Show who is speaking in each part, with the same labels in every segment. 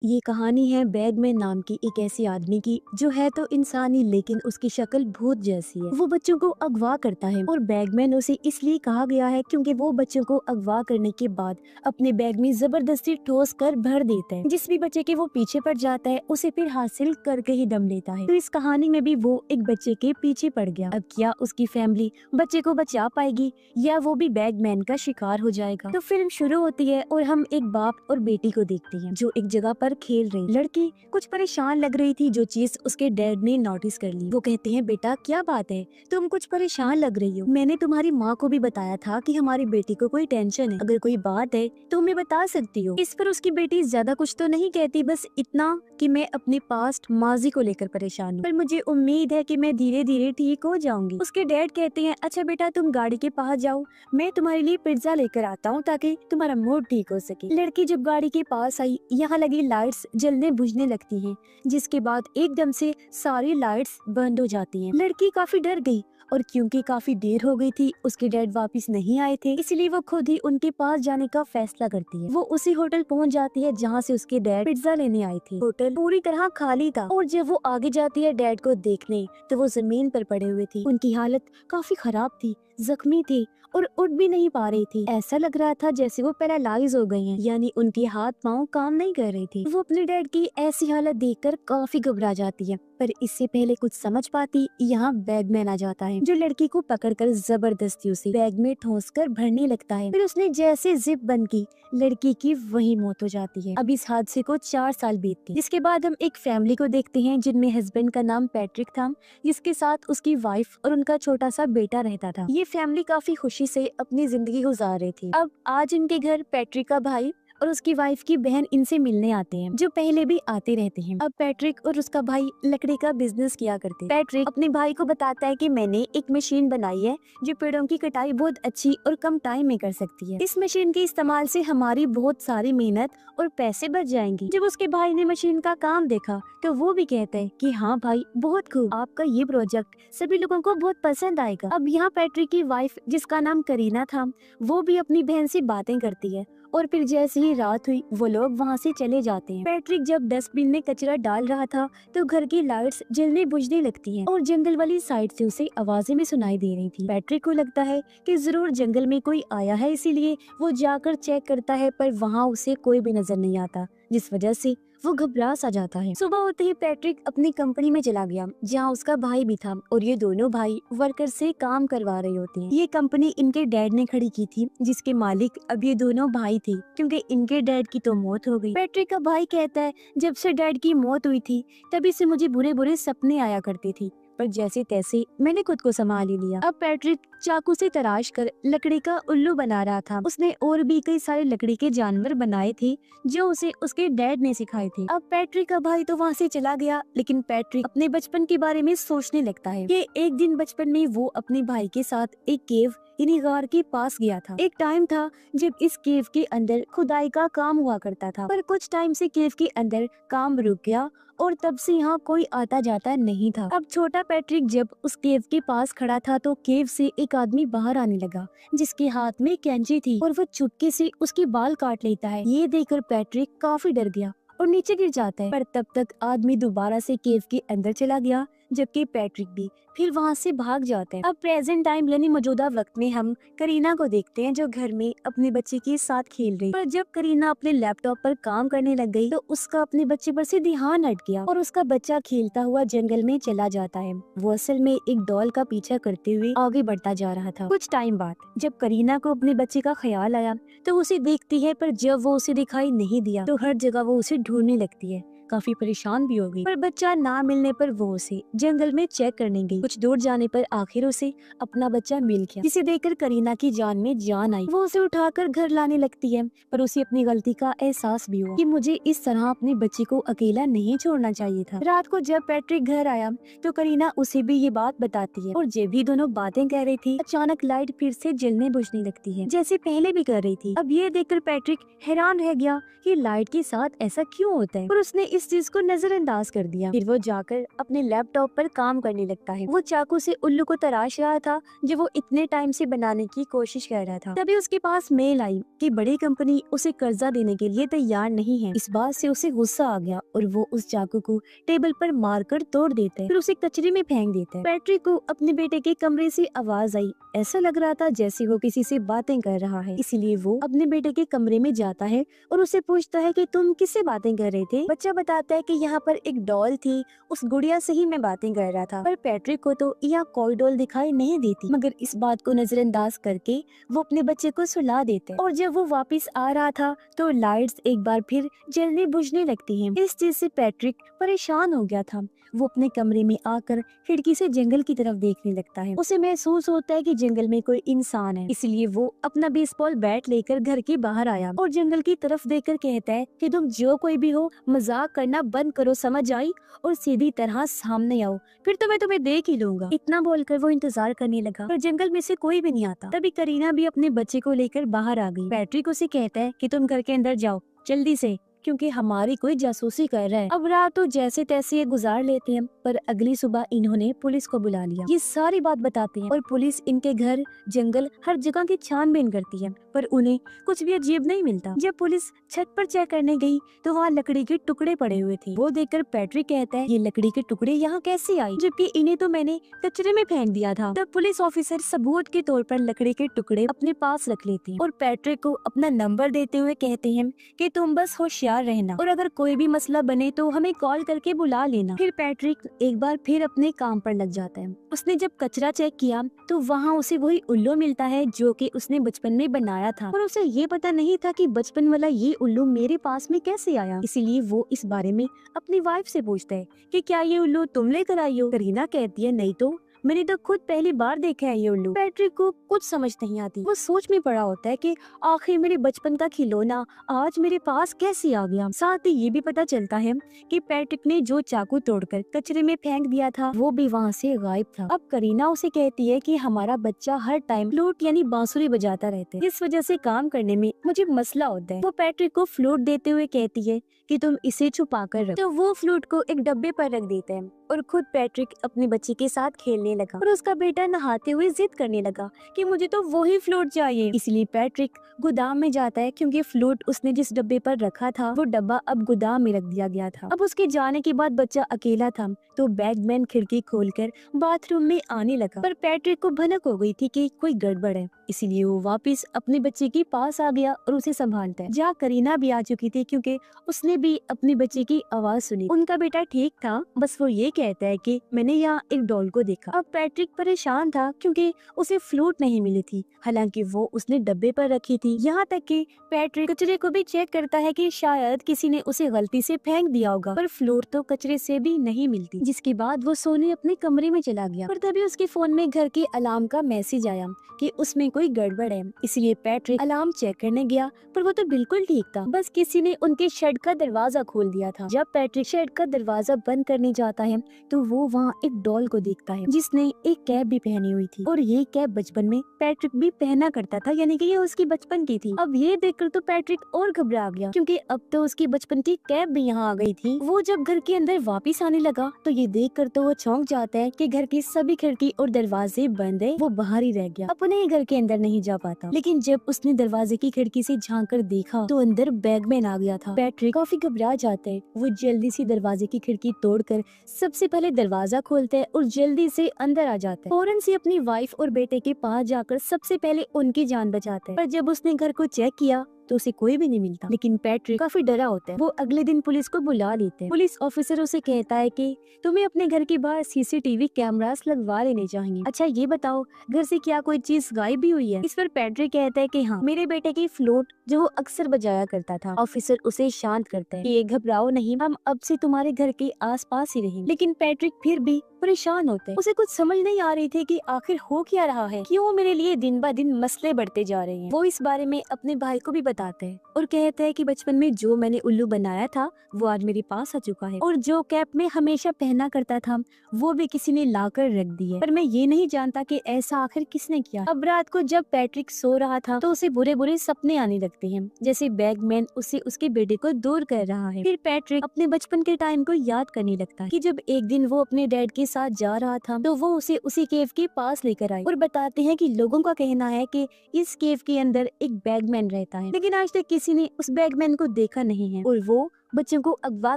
Speaker 1: ये कहानी है बैगमैन नाम की एक ऐसी आदमी की जो है तो इंसानी लेकिन उसकी शक्ल भूत जैसी है। वो बच्चों को अगवा करता है और बैगमैन उसे इसलिए कहा गया है क्योंकि वो बच्चों को अगवा करने के बाद अपने बैग में जबरदस्ती ठोस कर भर देता है। जिस भी बच्चे के वो पीछे पड़ जाता है उसे फिर हासिल करके ही दम लेता है। तो इस कहानी में भी वो एक बच्चे के पीछे पड़ गया। अब क्या उसकी फैमिली बच्चे को बचा पाएगी या वो भी बैगमैन का शिकार हो जाएगा। तो फिल्म शुरू होती है और हम एक बाप और बेटी को देखते हैं जो एक जगह पर खेल रही। लड़की कुछ परेशान लग रही थी जो चीज उसके डैड ने नोटिस कर ली। वो कहते हैं, बेटा क्या बात है, तुम कुछ परेशान लग रही हो। मैंने तुम्हारी माँ को भी बताया था कि हमारी बेटी को कोई टेंशन है, अगर कोई बात है तो हमें बता सकती हो। इस पर उसकी बेटी ज्यादा कुछ तो नहीं कहती, बस इतना कि मैं अपने पास्ट माजी को लेकर परेशान हूँ, पर मुझे उम्मीद है कि मैं धीरे धीरे ठीक हो जाऊंगी। उसके डैड कहते हैं, अच्छा बेटा तुम गाड़ी के पास जाओ, मैं तुम्हारे लिए पिज्जा लेकर आता हूँ ताकि तुम्हारा मूड ठीक हो सके। लड़की जब गाड़ी के पास आई, यहाँ लगी लाइट्स जलने बुझने लगती हैं, जिसके बाद एकदम से सारी लाइट्स बंद हो जाती हैं। लड़की काफी डर गई और क्योंकि काफी देर हो गई थी, उसके डैड वापस नहीं आए थे, इसलिए वो खुद ही उनके पास जाने का फैसला करती है। वो उसी होटल पहुंच जाती है जहाँ से उसके डैड पिज्जा लेने आए थे। होटल पूरी तरह खाली था और जब वो आगे जाती है डैड को देखने तो वो जमीन पर पड़े हुए थे। उनकी हालत काफी खराब थी, जख्मी थे और उठ भी नहीं पा रही थी। ऐसा लग रहा था जैसे वो पैरालाइज हो गई हैं, यानी उनके हाथ पांव काम नहीं कर रहे थे। वो अपने डैड की ऐसी हालत देखकर काफी घबरा जाती है, पर इससे पहले कुछ समझ पाती, यहाँ बैगमैन आ जाता है जो लड़की को पकड़कर जबरदस्ती उसे बैग में ठोस कर भरने लगता है। फिर उसने जैसे जिप बंद की, लड़की की वही मौत हो जाती है। अब इस हादसे को 4 साल बीतते, जिसके बाद हम एक फैमिली को देखते हैं जिनमें हस्बैंड का नाम पैट्रिक था, जिसके साथ उसकी वाइफ और उनका छोटा सा बेटा रहता था। ये फैमिली काफी खुशी से अपनी जिंदगी गुजार रही थी। अब आज इनके घर पैट्रिक का भाई और उसकी वाइफ की बहन इनसे मिलने आते हैं, जो पहले भी आते रहते हैं। अब पैट्रिक और उसका भाई लकड़ी का बिजनेस किया करते। पैट्रिक अपने भाई को बताता है कि मैंने एक मशीन बनाई है जो पेड़ों की कटाई बहुत अच्छी और कम टाइम में कर सकती है। इस मशीन के इस्तेमाल से हमारी बहुत सारी मेहनत और पैसे बच जाएंगे। जब उसके भाई ने मशीन का काम देखा तो वो भी कहता है कि हाँ भाई, बहुत खूब, आपका ये प्रोजेक्ट सभी लोगों को बहुत पसंद आएगा। अब यहाँ पैट्रिक की वाइफ, जिसका नाम करीना था, वो भी अपनी बहन से बातें करती है और फिर जैसे ही रात हुई वो लोग वहाँ से चले जाते हैं। पैट्रिक जब डस्टबिन में कचरा डाल रहा था तो घर की लाइट्स जलने बुझने लगती हैं और जंगल वाली साइड से उसे आवाजें भी सुनाई दे रही थी। पैट्रिक को लगता है कि जरूर जंगल में कोई आया है, इसीलिए वो जाकर चेक करता है, पर वहाँ उसे कोई भी नजर नहीं आता, जिस वजह से वो घबरा सा जाता है। सुबह होते ही पैट्रिक अपनी कंपनी में चला गया जहाँ उसका भाई भी था और ये दोनों भाई वर्कर से काम करवा रहे होते हैं। ये कंपनी इनके डैड ने खड़ी की थी, जिसके मालिक अब ये दोनों भाई थे, क्योंकि इनके डैड की तो मौत हो गई। पैट्रिक का भाई कहता है, जब से डैड की मौत हुई थी तभी से मुझे बुरे बुरे सपने आया करते थे, पर जैसे तैसे मैंने खुद को संभाल ही लिया। अब पैट्रिक चाकू से तराश कर लकड़ी का उल्लू बना रहा था। उसने और भी कई सारे लकड़ी के जानवर बनाए थे जो उसे उसके डैड ने सिखाए थे। अब पैट्रिक का भाई तो वहाँ से चला गया, लेकिन पैट्रिक अपने बचपन के बारे में सोचने लगता है कि एक दिन बचपन में वो अपने भाई के साथ एक केव यानी गार के पास गया था। एक टाइम था जब इस केव के अंदर खुदाई का काम हुआ करता था, पर कुछ टाइम से केव के अंदर काम रुक गया और तब से यहाँ कोई आता जाता नहीं था। अब छोटा पैट्रिक जब उस केव के पास खड़ा था तो केव से एक आदमी बाहर आने लगा, जिसके हाथ में कैंची थी और वो चुपके से उसके बाल काट लेता है। ये देखकर पैट्रिक काफी डर गया और नीचे गिर जाता है, पर तब तक आदमी दोबारा से केव के अंदर चला गया, जबकि पैट्रिक भी फिर वहाँ से भाग जाता है। अब प्रेजेंट टाइम यानी मौजूदा वक्त में हम करीना को देखते हैं जो घर में अपने बच्चे के साथ खेल रही। पर जब करीना अपने लैपटॉप पर काम करने लग गई तो उसका अपने बच्चे पर से ध्यान हट गया और उसका बच्चा खेलता हुआ जंगल में चला जाता है। वो असल में एक डॉल का पीछा करते हुए आगे बढ़ता जा रहा था। कुछ टाइम बाद जब करीना को अपने बच्चे का ख्याल आया तो उसे देखती है, पर जब वो उसे दिखाई नहीं दिया तो हर जगह वो उसे ढूंढने लगती है। काफी परेशान भी हो गई, पर बच्चा ना मिलने पर वो उसे जंगल में चेक करने गई। कुछ दूर जाने पर आखिर उसे अपना बच्चा मिल गया, जिसे देखकर करीना की जान में जान आई। वो उसे उठाकर घर लाने लगती है, पर उसे अपनी गलती का एहसास भी हुआ कि मुझे इस तरह अपने बच्चे को अकेला नहीं छोड़ना चाहिए था। रात को जब पैट्रिक घर आया तो करीना उसे भी ये बात बताती है और जब भी दोनों बातें कह रही थी, अचानक लाइट फिर से जलने बुझने लगती है, जैसे पहले भी कर रही थी। अब ये देखकर पैट्रिक हैरान रह गया कि लाइट के साथ ऐसा क्यों होता है, और उसने इस चीज को नजरअंदाज कर दिया। फिर वो जाकर अपने लैपटॉप पर काम करने लगता है। वो चाकू से उल्लू को तराश रहा था जो वो इतने टाइम से बनाने की कोशिश कर रहा था। तभी उसके पास मेल आई कि बड़ी कंपनी उसे कर्जा देने के लिए तैयार नहीं है। इस बात से उसे गुस्सा आ गया और वो उस चाकू को टेबल पर मारकर तोड़ देता है, फिर उसे कचरे में फेंक देता है। पैट्रिक को अपने बेटे के कमरे से आवाज आई। ऐसा लग रहा था जैसे वो किसी से बातें कर रहा है, इसीलिए वो अपने बेटे के कमरे में जाता है और उससे पूछता है कि तुम किससे बातें कर रहे थे। बच्चा बताता है कि यहाँ पर एक डॉल थी, उस गुड़िया से ही मैं बातें कर रहा था। पर पैट्रिक को तो यहाँ कोई डॉल दिखाई नहीं देती, मगर इस बात को नजरअंदाज करके वो अपने बच्चे को सुला देते हैं। और जब वो वापस आ रहा था तो लाइट्स एक बार फिर जलने बुझने लगती हैं। इस चीज से पैट्रिक परेशान हो गया था। वो अपने कमरे में आकर खिड़की से जंगल की तरफ देखने लगता है। उसे महसूस होता है कि जंगल में कोई इंसान है, इसलिए वो अपना बेसबॉल बैट लेकर घर के बाहर आया और जंगल की तरफ देखकर कहता है कि तुम जो कोई भी हो, मजाक करना बंद करो, समझ आई, और सीधी तरह सामने आओ, फिर तो मैं तुम्हें देख ही लूंगा। इतना बोलकर वो इंतजार करने लगा पर जंगल में से कोई भी नहीं आता। तभी करीना भी अपने बच्चे को लेकर बाहर आ गई। पैट्रिक उसे कहता है कि तुम घर के अंदर जाओ जल्दी से, क्योंकि हमारी कोई जासूसी कर रहा है। अब रात तो जैसे तैसे ये गुजार लेते हैं, पर अगली सुबह इन्होंने पुलिस को बुला लिया। ये सारी बात बताते हैं और पुलिस इनके घर, जंगल, हर जगह की छानबीन करती है, पर उन्हें कुछ भी अजीब नहीं मिलता। जब पुलिस छत पर चेक करने गई तो वहाँ लकड़ी के टुकड़े पड़े हुए थे। वो देखकर पैट्रिक कहता है, ये लकड़ी के टुकड़े यहाँ कैसे आई, जबकि इन्हें तो मैंने कचरे में फेंक दिया था। तब पुलिस ऑफिसर सबूत के तौर पर लकड़ी के टुकड़े अपने पास रख लेते हैं और पैट्रिक को अपना नंबर देते हुए कहते हैं कि तुम बस होशियार रहना और अगर कोई भी मसला बने तो हमें कॉल करके बुला लेना। फिर पैट्रिक एक बार फिर अपने काम पर लग जाता है। उसने जब कचरा चेक किया तो वहाँ उसे वही उल्लू मिलता है जो कि उसने बचपन में बनाया था, और उसे ये पता नहीं था कि बचपन वाला ये उल्लू मेरे पास में कैसे आया। इसीलिए वो इस बारे में अपनी वाइफ से पूछता है कि क्या ये उल्लू तुम लेकर आई हो। करीना कहती है, नहीं तो मैंने तो खुद पहली बार देखा है ये उल्लू। पैट्रिक को कुछ समझ नहीं आती। वो सोच में पड़ा होता है कि आखिर मेरे बचपन का खिलौना आज मेरे पास कैसे आ गया। साथ ही ये भी पता चलता है कि पैट्रिक ने जो चाकू तोड़कर कचरे में फेंक दिया था वो भी वहाँ से गायब था। अब करीना उसे कहती है कि हमारा बच्चा हर टाइम फ्लूट यानी बांसुरी बजाता रहता है, इस वजह से काम करने में मुझे मसला होता है। वो पैट्रिक को फ्लूट देते हुए कहती है कि तुम इसे छुपा कर रखो। तो वो फ्लूट को एक डब्बे पर रख देते हैं और खुद पैट्रिक अपने बच्चे के साथ खेलने लगा और उसका बेटा नहाते हुए जिद करने लगा कि मुझे तो वही फ्लूट चाहिए। इसलिए पैट्रिक गोदाम में जाता है, क्योंकि फ्लूट उसने जिस डब्बे पर रखा था वो डब्बा अब गोदाम में रख दिया गया था। अब उसके जाने के बाद बच्चा अकेला था तो बैगमैन खिड़की खोलकर बाथरूम में आने लगा, पर पैट्रिक को भनक हो गई थी कि कोई गड़बड़ है, इसीलिए वो वापस अपने बच्चे के पास आ गया और उसे संभालता है। जहाँ करीना भी आ चुकी थी क्योंकि उसने भी अपने बच्चे की आवाज सुनी। उनका बेटा ठीक था, बस वो ये कहता है कि मैंने यहाँ एक डॉल को देखा। अब पैट्रिक परेशान था क्योंकि उसे फ्लूट नहीं मिली थी, हालांकि वो उसने डब्बे पर रखी थी। यहाँ तक कि पैट्रिक कचरे को भी चेक करता है कि शायद किसी ने उसे गलती से फेंक दिया होगा, पर फ्लूट तो कचरे से भी नहीं मिलती। जिसके बाद वो सोने अपने कमरे में चला गया, पर तभी उसके फोन में घर के अलार्म का मैसेज आया कि उसमें कोई गड़बड़ है। इसलिए पैट्रिक अलार्म चेक करने गया, पर वो तो बिल्कुल ठीक था, बस किसी ने उनके शेड का दरवाजा खोल दिया था। जब पैट्रिक शेड का दरवाजा बंद करने जाता है तो वो वहाँ एक डॉल को देखता है जिसने एक कैप भी पहनी हुई थी, और ये कैप बचपन में पैट्रिक भी पहना करता था, यानी कि ये उसकी बचपन की थी। अब ये देखकर तो पैट्रिक और घबरा गया क्योंकि अब तो उसकी बचपन की कैप भी यहाँ आ गई थी। वो जब घर के अंदर वापस आने लगा तो ये देखकर तो वो चौंक जाता है कि घर की सभी खिड़की और दरवाजे बंद है। वो बाहर ही रह गया, अपने ही घर के अंदर नहीं जा पाता। लेकिन जब उसने दरवाजे की खिड़की से झांक कर देखा तो अंदर बैगमैन आ गया था। पैट्रिक काफी घबरा जाता है। वो जल्दी से दरवाजे की खिड़की तोड़कर सबसे पहले दरवाजा खोलता है और जल्दी से अंदर आ जाता है। फौरन से अपनी वाइफ और बेटे के पास जाकर सबसे पहले उनकी जान बचाता है। पर जब उसने घर को चेक किया तो उसे कोई भी नहीं मिलता। लेकिन पैट्रिक काफी डरा होता है। वो अगले दिन पुलिस को बुला लेते हैं। पुलिस ऑफिसर उसे कहता है कि तुम्हें अपने घर के बाहर सीसीटीवी कैमरास लगवा लेने चाहिए। अच्छा ये बताओ, घर से क्या कोई चीज गायब भी हुई है? इस पर पैट्रिक कहता है कि हाँ, मेरे बेटे की फ्लूट जो वो अक्सर बजाया करता था। ऑफिसर उसे शांत करता है कि ये घबराओ नहीं, हम अब से तुम्हारे घर के आस पास ही रहेंगे। लेकिन पैट्रिक फिर भी परेशान होता है। उसे कुछ समझ नहीं आ रही थी कि आखिर हो क्या रहा है, क्यों मेरे लिए दिन ब दिन मसले बढ़ते जा रहे हैं। वो इस बारे में अपने भाई को भी बताते हैं और कहते हैं कि बचपन में जो मैंने उल्लू बनाया था वो आज मेरे पास आ चुका है, और जो कैप में हमेशा पहना करता था वो भी किसी ने लाकर रख दी है, पर मैं ये नहीं जानता कि ऐसा आखिर किसने किया। अब रात को जब पैट्रिक सो रहा था तो उसे बुरे बुरे सपने आने लगते हैं, जैसे बैगमैन उससे उसके बेटे को दूर कर रहा है। फिर पैट्रिक अपने बचपन के टाइम को याद करने लगता है कि जब एक दिन वो अपने डैड के साथ जा रहा था तो वो उसे उसी केव के पास लेकर आए और बताते हैं कि लोगों का कहना है कि इस केव के अंदर एक बैगमैन रहता है, लेकिन आज तक किसी ने उस बैगमैन को देखा नहीं है और वो बच्चों को अगवा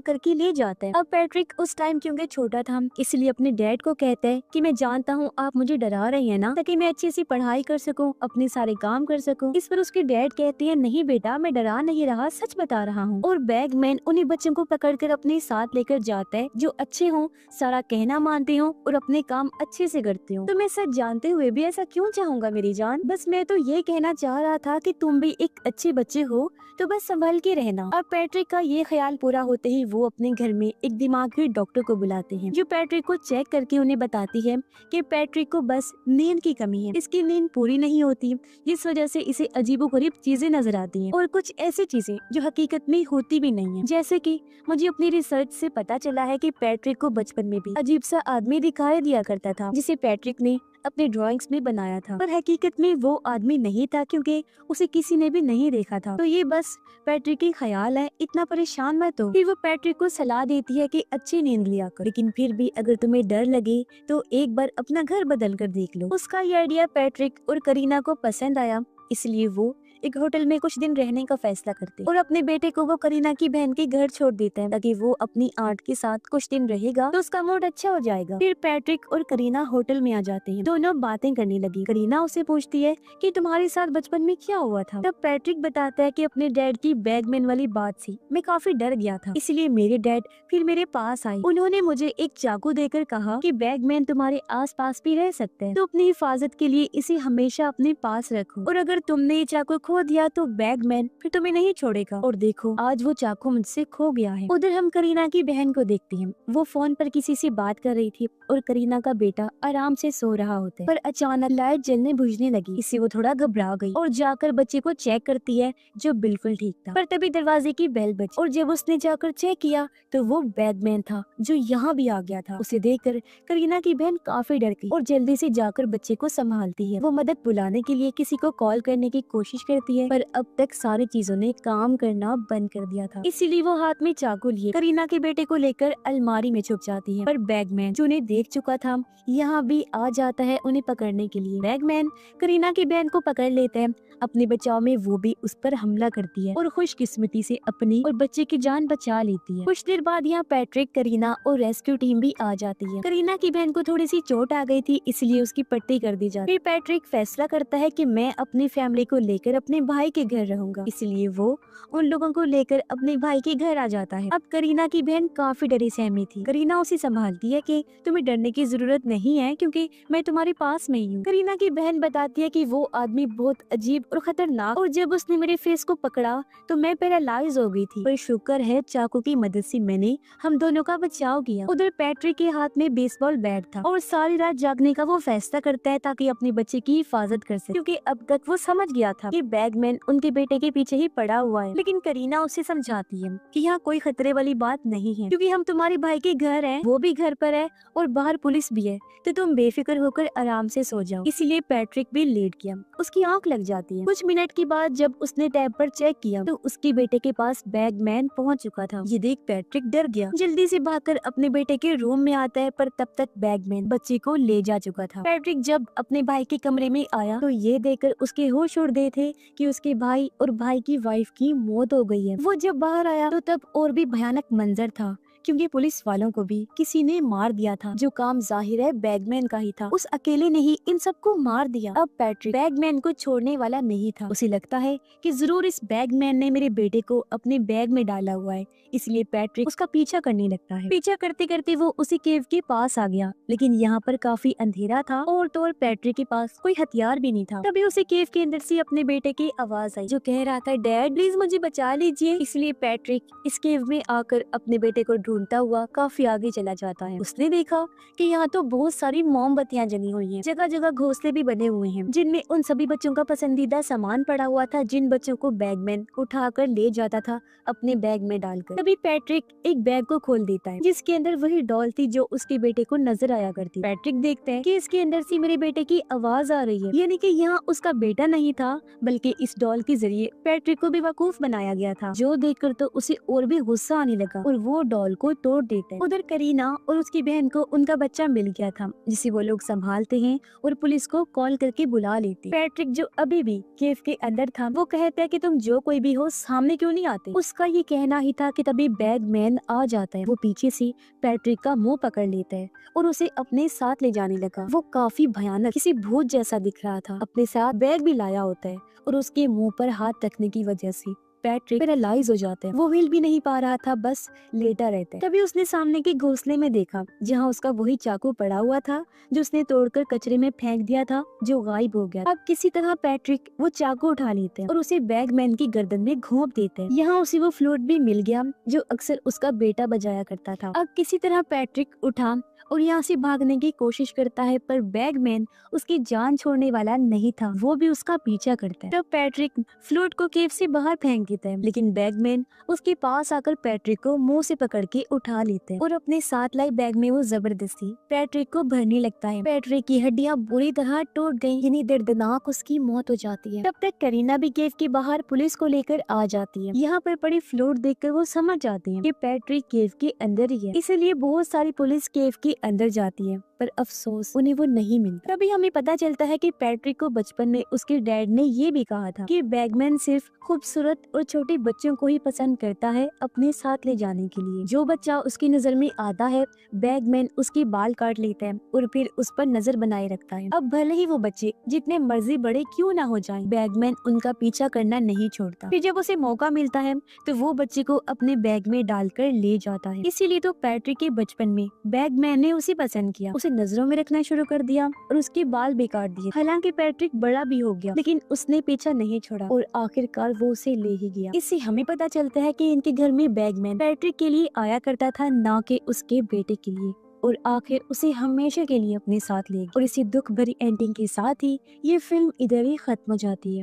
Speaker 1: करके ले जाता है। अब पैट्रिक उस टाइम क्योंकि छोटा था इसलिए अपने डैड को कहता है कि मैं जानता हूँ आप मुझे डरा रहे हैं ना, ताकि मैं अच्छे से पढ़ाई कर सकूँ, अपने सारे काम कर सकूँ। इस पर उसके डैड कहते हैं नहीं बेटा, मैं डरा नहीं रहा, सच बता रहा हूँ। और बैगमैन उन्हीं बच्चों को पकड़कर अपने साथ लेकर जाता है जो अच्छे हों, सारा कहना मानते हो और अपने काम अच्छे से करते हो। तो मैं सच जानते हुए भी ऐसा क्यों चाहूंगा मेरी जान, बस मैं तो ये कहना चाह रहा था कि तुम भी एक अच्छे बच्चे हो तो बस संभल के रहना। अब पैट्रिक का ये ख्याल पूरा होते ही वो अपने घर में एक दिमागी डॉक्टर को बुलाते हैं जो पैट्रिक को चेक करके उन्हें बताती है कि पैट्रिक को बस नींद की कमी है, इसकी नींद पूरी नहीं होती जिस वजह से इसे अजीबोगरीब चीजें नजर आती हैं और कुछ ऐसी चीजें जो हकीकत में होती भी नहीं है। जैसे कि मुझे अपनी रिसर्च से पता चला है कि पैट्रिक को बचपन में भी अजीब सा आदमी दिखाई दिया करता था जिसे पैट्रिक ने अपने ड्राइंग्स में बनाया था, पर हकीकत में वो आदमी नहीं था क्योंकि उसे किसी ने भी नहीं देखा था। तो ये बस पैट्रिक की ख्याल है, इतना परेशान मत हो। फिर वो पैट्रिक को सलाह देती है कि अच्छी नींद लिया कर, लेकिन फिर भी अगर तुम्हें डर लगे तो एक बार अपना घर बदल कर देख लो। उसका ये आइडिया पैट्रिक और करीना को पसंद आया, इसलिए वो एक होटल में कुछ दिन रहने का फैसला करते और अपने बेटे को वो करीना की बहन के घर छोड़ देता है ताकि वो अपनी आंट के साथ कुछ दिन रहेगा तो उसका मूड अच्छा हो जाएगा। फिर पैट्रिक और करीना होटल में आ जाते हैं, दोनों बातें करने लगी। करीना उसे पूछती है कि तुम्हारे साथ बचपन में क्या हुआ था। तब पैट्रिक बताता है कि अपने डैड की बैगमैन वाली बात से मैं काफी डर गया था, इसलिए मेरे डैड फिर मेरे पास आए। उन्होंने मुझे एक चाकू देकर कहा कि बैगमैन तुम्हारे आस पास भी रह सकते हैं, तो अपनी हिफाजत के लिए इसे हमेशा अपने पास रखो, और अगर तुमने ये चाकू खो दिया तो बैगमैन फिर तुम्हें नहीं छोड़ेगा। और देखो आज वो चाकू मुझसे खो गया है। उधर हम करीना की बहन को देखते हैं, वो फोन पर किसी से बात कर रही थी और करीना का बेटा आराम से सो रहा होता है, पर अचानक लाइट जलने बुझने लगी, इससे वो थोड़ा घबरा गई और जाकर बच्चे को चेक करती है जो बिल्कुल ठीक था। पर तभी दरवाजे की बेल बजी और जब उसने जाकर चेक किया तो वो बैगमैन था जो यहाँ भी आ गया था। उसे देखकर करीना की बहन काफी डर गई और जल्दी से जाकर बच्चे को संभालती है। वो मदद बुलाने के लिए किसी को कॉल करने की कोशिश करती है, पर अब तक सारी चीजों ने काम करना बंद कर दिया था, इसीलिए वो हाथ में चाकू लिए करीना के बेटे को लेकर अलमारी में छुप जाती है। पर बैगमैन जो उन्हें देख चुका था यहाँ भी आ जाता है उन्हें पकड़ने के लिए। बैगमैन करीना की बहन को पकड़ लेता है, अपने बचाव में वो भी उस पर हमला करती है और खुशकिस्मती से अपनी और बच्चे की जान बचा लेती है। कुछ देर बाद यहाँ पैट्रिक, करीना और रेस्क्यू टीम भी आ जाती है। करीना की बहन को थोड़ी सी चोट आ गई थी इसलिए उसकी पट्टी कर दी जाती है। फिर पैट्रिक फैसला करता है कि मैं अपनी फैमिली को लेकर अपने भाई के घर रहूंगा, इसलिए वो उन लोगों को लेकर अपने भाई के घर आ जाता है। अब करीना की बहन काफी डरी सहमी थी। करीना उसे संभालती है कि तुम्हें डरने की जरूरत नहीं है क्योंकि मैं तुम्हारे पास में ही हूँ। करीना की बहन बताती है कि वो आदमी बहुत अजीब और खतरनाक, और जब उसने मेरे फेस को पकड़ा तो मैं पैरालाइज हो गई थी, पर शुक्र है चाकू की मदद से मैंने हम दोनों का बचाव किया। उधर पैट्रिक के हाथ में बेसबॉल बैट था और सारी रात जागने का वो फैसला करता है ताकि अपने बच्चे की हिफाजत कर सके, क्योंकि अब तक वो समझ गया था कि बैगमैन उनके बेटे के पीछे ही पड़ा हुआ है। लेकिन करीना उसे समझाती है कि यहाँ कोई खतरे वाली बात नहीं है क्योंकि हम तुम्हारे भाई के घर हैं, वो भी घर पर है और बाहर पुलिस भी है, तो तुम बेफिक्र होकर आराम से सो जाओ। इसीलिए पैट्रिक भी लेट गया, उसकी आंख लग जाती है। कुछ मिनट के बाद जब उसने टैब पर चेक किया तो उसके बेटे के पास बैगमैन पहुंच चुका था। ये देख पैट्रिक डर गया, जल्दी से भागकर अपने बेटे के रूम में आता है, पर तब तक बैगमैन बच्चे को ले जा चुका था। पैट्रिक जब अपने भाई के कमरे में आया तो ये देखकर उसके होश उड़ गए थे कि उसके भाई और भाई की वाइफ की मौत हो गई है। वो जब बाहर आया तो तब और भी भयानक मंजर था क्योंकि पुलिस वालों को भी किसी ने मार दिया था, जो काम जाहिर है बैगमैन का ही था। उस अकेले ने ही इन सबको मार दिया। अब पैट्रिक बैगमैन को छोड़ने वाला नहीं था, उसे लगता है कि जरूर इस बैगमैन ने मेरे बेटे को अपने बैग में डाला हुआ है, इसलिए पैट्रिक उसका पीछा करने लगता है। पीछा करते करते वो उसी केव के पास आ गया, लेकिन यहाँ पर काफी अंधेरा था और तो और पैट्रिक के पास कोई हथियार भी नहीं था। तभी उसे केव के अंदर से अपने बेटे की आवाज आई जो कह रहा था, डैड प्लीज मुझे बचा लीजिए। इसलिए पैट्रिक इस केव में आकर अपने बेटे को ढूंढता हुआ काफी आगे चला जाता है। उसने देखा कि यहाँ तो बहुत सारी मोमबत्तियां जली हुई हैं। जगह जगह घोंसले भी बने हुए हैं जिनमें उन सभी बच्चों का पसंदीदा सामान पड़ा हुआ था जिन बच्चों को बैगमैन उठाकर ले जाता था अपने बैग में डालकर। तभी पैट्रिक एक बैग को खोल देता है जिसके अंदर वही डॉल थी जो उसके बेटे को नजर आया करती। पैट्रिक देखते हैं कि इसके अंदर से मेरे बेटे की आवाज आ रही है, यानी कि यहाँ उसका बेटा नहीं था बल्कि इस डॉल के जरिए पैट्रिक को बेवकूफ बनाया गया था। जो देखकर तो उसे और भी गुस्सा आने लगा और वो डॉल को तोड़ देता है। उधर करीना और उसकी बहन को उनका बच्चा मिल गया था जिसे वो लोग संभालते हैं और पुलिस को कॉल करके बुला लेते। पैट्रिक जो अभी भी केव के अंदर था वो कहता है कि तुम जो कोई भी हो सामने क्यों नहीं आते। उसका ये कहना ही था कि तभी बैगमैन आ जाता है। वो पीछे से पैट्रिक का मुंह पकड़ लेता है और उसे अपने साथ ले जाने लगा। वो काफी भयानक किसी भूत जैसा दिख रहा था। अपने साथ बैग भी लाया होता है और उसके मुंह पर हाथ रखने की वजह से पैट्रिक पैरालाइज हो जाता है। वो हिल भी नहीं पा रहा था, बस लेटा रहता है। तभी उसने सामने के घोंसले में देखा जहाँ उसका वही चाकू पड़ा हुआ था जो उसने तोड़कर कचरे में फेंक दिया था, जो गायब हो गया। अब किसी तरह पैट्रिक वो चाकू उठा लेते हैं और उसे बैगमैन की गर्दन में घोंप देते हैं। यहाँ उसे वो फ्लूट भी मिल गया जो अक्सर उसका बेटा बजाया करता था। अब किसी तरह पैट्रिक उठा और यहाँ से भागने की कोशिश करता है, पर बैगमैन उसकी जान छोड़ने वाला नहीं था। वो भी उसका पीछा करता है। तब पैट्रिक फ्लूट को केव से बाहर फेंक देता है, लेकिन बैगमैन उसके पास आकर पैट्रिक को मुंह से पकड़ के उठा लेते हैं और अपने साथ लाई बैग में वो जबरदस्ती पैट्रिक को भरने लगता है। पैट्रिक की हड्डियां बुरी तरह टूट गई, यानी दर्दनाक उसकी मौत हो जाती है। तब तक करीना भी केव के बाहर पुलिस को लेकर आ जाती है। यहाँ पर पड़ी फ्लूट देखकर वो समझ जाती है कि पैट्रिक केव के अंदर ही है, इसलिए बहुत सारी पुलिस केव के अंदर जाती है, पर अफसोस उन्हें वो नहीं मिलता। तभी हमें पता चलता है कि पैट्रिक को बचपन में उसके डैड ने ये भी कहा था कि बैगमैन सिर्फ खूबसूरत और छोटे बच्चों को ही पसंद करता है अपने साथ ले जाने के लिए। जो बच्चा उसकी नजर में आता है बैगमैन उसके बाल काट लेता है और फिर उस पर नजर बनाए रखता है। अब भले ही वो बच्चे जितने मर्जी बड़े क्यों ना हो जाएं, बैगमैन उनका पीछा करना नहीं छोड़ता। फिर जब उसे मौका मिलता है तो वो बच्चे को अपने बैग में डालकर ले जाता है। इसीलिए तो पैट्रिक के बचपन में बैगमैन ने उसे पसंद किया, उसे नजरों में रखना शुरू कर दिया और उसके बाल भी काट दिए। हालांकि पैट्रिक बड़ा भी हो गया, लेकिन उसने पीछा नहीं छोड़ा और आखिरकार वो उसे ले ही गया। इससे हमें पता चलता है कि इनके घर में बैगमैन पैट्रिक के लिए आया करता था, ना कि उसके बेटे के लिए, और आखिर उसे हमेशा के लिए अपने साथ ले गया। और इसी दुख भरी एंडिंग के साथ ही ये फिल्म इधर ही खत्म हो जाती है।